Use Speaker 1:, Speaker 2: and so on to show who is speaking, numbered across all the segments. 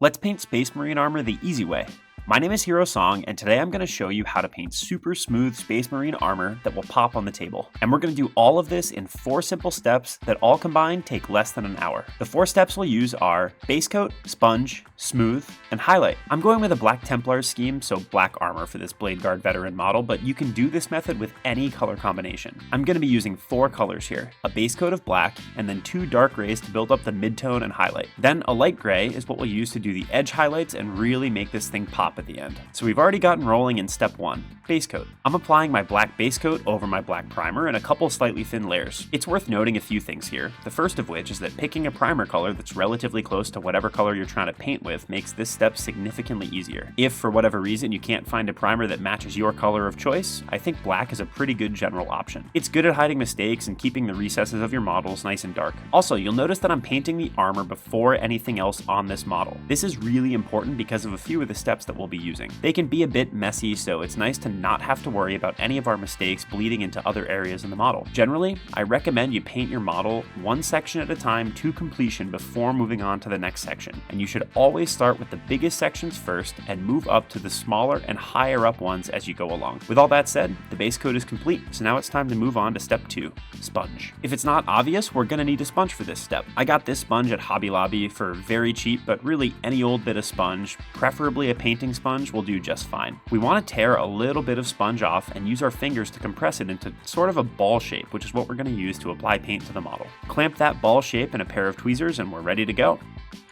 Speaker 1: Let's paint Space Marine armor the easy way. My name is Hero Song, and today I'm going to show you how to paint super smooth Space Marine armor that will pop on the table. And we're going to do all of this in 4 simple steps that all combined take less than an hour. The 4 steps we'll use are base coat, sponge, smooth, and highlight. I'm going with a Black Templar scheme, so black armor for this Blade Guard veteran model, but you can do this method with any color combination. I'm going to be using 4 colors here, a base coat of black, and then 2 dark grays to build up the midtone and highlight. Then a light gray is what we'll use to do the edge highlights and really make this thing pop at the end. So we've already gotten rolling in step 1, base coat. I'm applying my black base coat over my black primer in a couple slightly thin layers. It's worth noting a few things here. The first of which is that picking a primer color that's relatively close to whatever color you're trying to paint with makes this step significantly easier. If for whatever reason you can't find a primer that matches your color of choice, I think black is a pretty good general option. It's good at hiding mistakes and keeping the recesses of your models nice and dark. Also, you'll notice that I'm painting the armor before anything else on this model. This is really important because of a few of the steps that we'll be using. They can be a bit messy, so it's nice to not have to worry about any of our mistakes bleeding into other areas in the model. Generally, I recommend you paint your model one section at a time to completion before moving on to the next section. And you should always start with the biggest sections first and move up to the smaller and higher up ones as you go along. With all that said, the base coat is complete, so now it's time to move on to step 2, sponge. If it's not obvious, we're gonna need a sponge for this step. I got this sponge at Hobby Lobby for very cheap, but really any old bit of sponge, preferably a painting sponge, will do just fine. We want to tear a little bit of sponge off and use our fingers to compress it into sort of a ball shape, which is what we're going to use to apply paint to the model. Clamp that ball shape in a pair of tweezers and we're ready to go.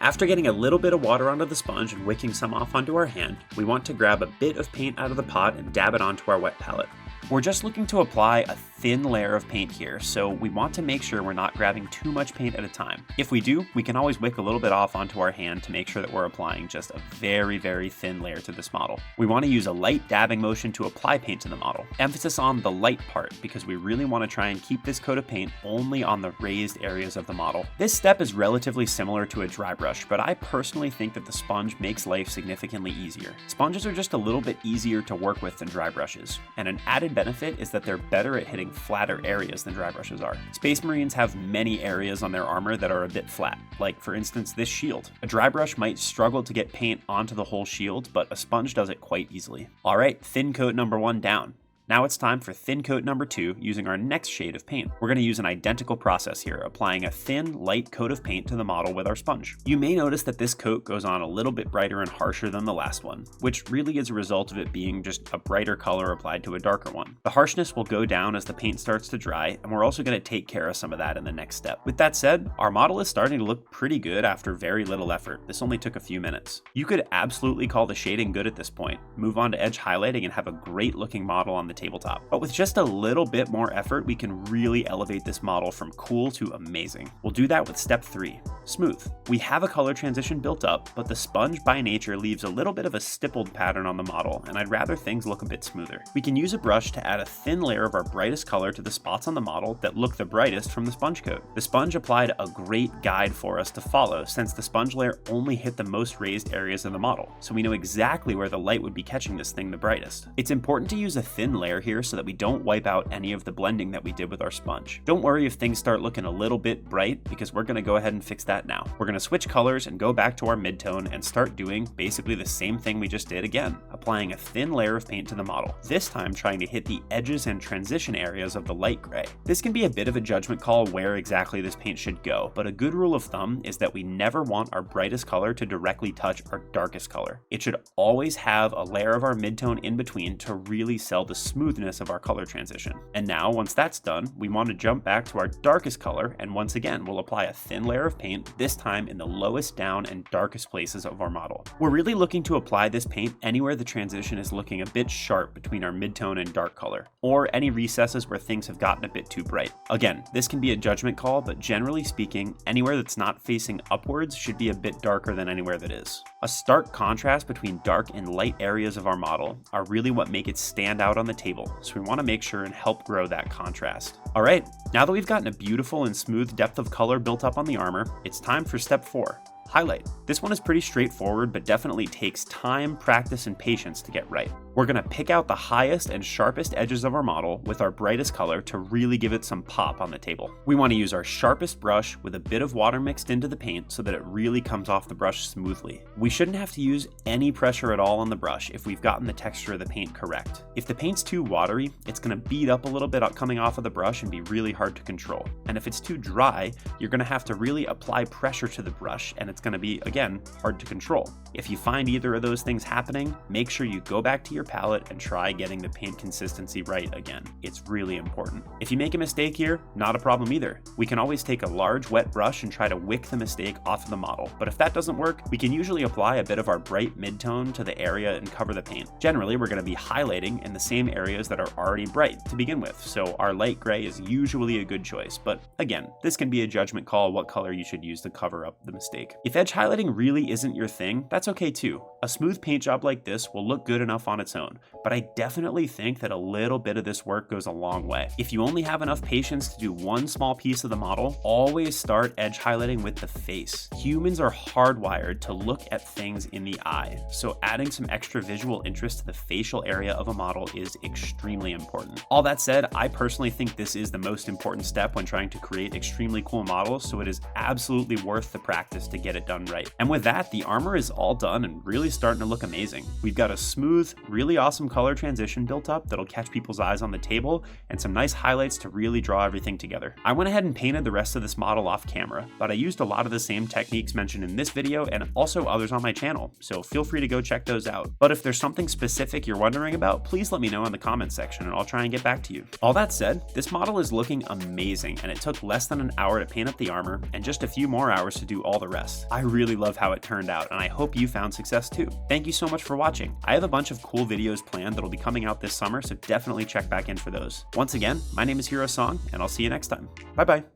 Speaker 1: After getting a little bit of water onto the sponge and wicking some off onto our hand, we want to grab a bit of paint out of the pot and dab it onto our wet palette. We're just looking to apply a thin layer of paint here, so we want to make sure we're not grabbing too much paint at a time. If we do, we can always wick a little bit off onto our hand to make sure that we're applying just a very, very thin layer to this model. We want to use a light dabbing motion to apply paint to the model. Emphasis on the light part, because we really want to try and keep this coat of paint only on the raised areas of the model. This step is relatively similar to a dry brush, but I personally think that the sponge makes life significantly easier. Sponges are just a little bit easier to work with than dry brushes, and an added benefit is that they're better at hitting flatter areas than dry brushes are. Space Marines have many areas on their armor that are a bit flat, like for instance this shield. A dry brush might struggle to get paint onto the whole shield, but a sponge does it quite easily. Alright, thin coat number 1 down. Now it's time for thin coat number 2 using our next shade of paint. We're going to use an identical process here, applying a thin, light coat of paint to the model with our sponge. You may notice that this coat goes on a little bit brighter and harsher than the last one, which really is a result of it being just a brighter color applied to a darker one. The harshness will go down as the paint starts to dry, and we're also going to take care of some of that in the next step. With that said, our model is starting to look pretty good after very little effort. This only took a few minutes. You could absolutely call the shading good at this point, move on to edge highlighting, and have a great looking model on the tabletop. But with just a little bit more effort, we can really elevate this model from cool to amazing. We'll do that with step 3, smooth. We have a color transition built up, but the sponge by nature leaves a little bit of a stippled pattern on the model, and I'd rather things look a bit smoother. We can use a brush to add a thin layer of our brightest color to the spots on the model that look the brightest from the sponge coat. The sponge applied a great guide for us to follow, since the sponge layer only hit the most raised areas of the model, so we know exactly where the light would be catching this thing the brightest. It's important to use a thin layer here so that we don't wipe out any of the blending that we did with our sponge. Don't worry if things start looking a little bit bright, because we're going to go ahead and fix that now. We're going to switch colors and go back to our midtone and start doing basically the same thing we just did again, applying a thin layer of paint to the model, this time trying to hit the edges and transition areas of the light gray. This can be a bit of a judgment call where exactly this paint should go, but a good rule of thumb is that we never want our brightest color to directly touch our darkest color. It should always have a layer of our midtone in between to really sell the smoothness of our color transition. And now, once that's done, we want to jump back to our darkest color, and once again, we'll apply a thin layer of paint, this time in the lowest down and darkest places of our model. We're really looking to apply this paint anywhere the transition is looking a bit sharp between our midtone and dark color, or any recesses where things have gotten a bit too bright. Again, this can be a judgment call, but generally speaking, anywhere that's not facing upwards should be a bit darker than anywhere that is. A stark contrast between dark and light areas of our model are really what make it stand out on the table, so we want to make sure and help grow that contrast. Alright, now that we've gotten a beautiful and smooth depth of color built up on the armor, it's time for step 4, highlight. This one is pretty straightforward, but definitely takes time, practice, and patience to get right. We're going to pick out the highest and sharpest edges of our model with our brightest color to really give it some pop on the table. We want to use our sharpest brush with a bit of water mixed into the paint so that it really comes off the brush smoothly. We shouldn't have to use any pressure at all on the brush if we've gotten the texture of the paint correct. If the paint's too watery, it's going to bead up a little bit coming off of the brush and be really hard to control. And if it's too dry, you're going to have to really apply pressure to the brush and it's going to be, again, hard to control. If you find either of those things happening, make sure you go back to your palette and try getting the paint consistency right again. It's really important. If you make a mistake here, not a problem either. We can always take a large wet brush and try to wick the mistake off of the model. But if that doesn't work, we can usually apply a bit of our bright mid-tone to the area and cover the paint. Generally, we're going to be highlighting in the same areas that are already bright to begin with, so our light gray is usually a good choice. But again, this can be a judgment call what color you should use to cover up the mistake. If edge highlighting really isn't your thing, that's okay too. A smooth paint job like this will look good enough on its own, but I definitely think that a little bit of this work goes a long way. If you only have enough patience to do one small piece of the model, always start edge highlighting with the face. Humans are hardwired to look at things in the eye, so adding some extra visual interest to the facial area of a model is extremely important. All that said, I personally think this is the most important step when trying to create extremely cool models, so it is absolutely worth the practice to get it done right. And with that, the armor is all done and really starting to look amazing. We've got a smooth, really awesome color transition built up that'll catch people's eyes on the table and some nice highlights to really draw everything together. I went ahead and painted the rest of this model off camera, but I used a lot of the same techniques mentioned in this video and also others on my channel, so feel free to go check those out. But if there's something specific you're wondering about, please let me know in the comments section and I'll try and get back to you. All that said, this model is looking amazing and it took less than an hour to paint up the armor and just a few more hours to do all the rest. I really love how it turned out and I hope you found success too. Thank you so much for watching. I have a bunch of cool videos planned that'll be coming out this summer, so definitely check back in for those. Once again, my name is Hero Song and I'll see you next time. Bye bye.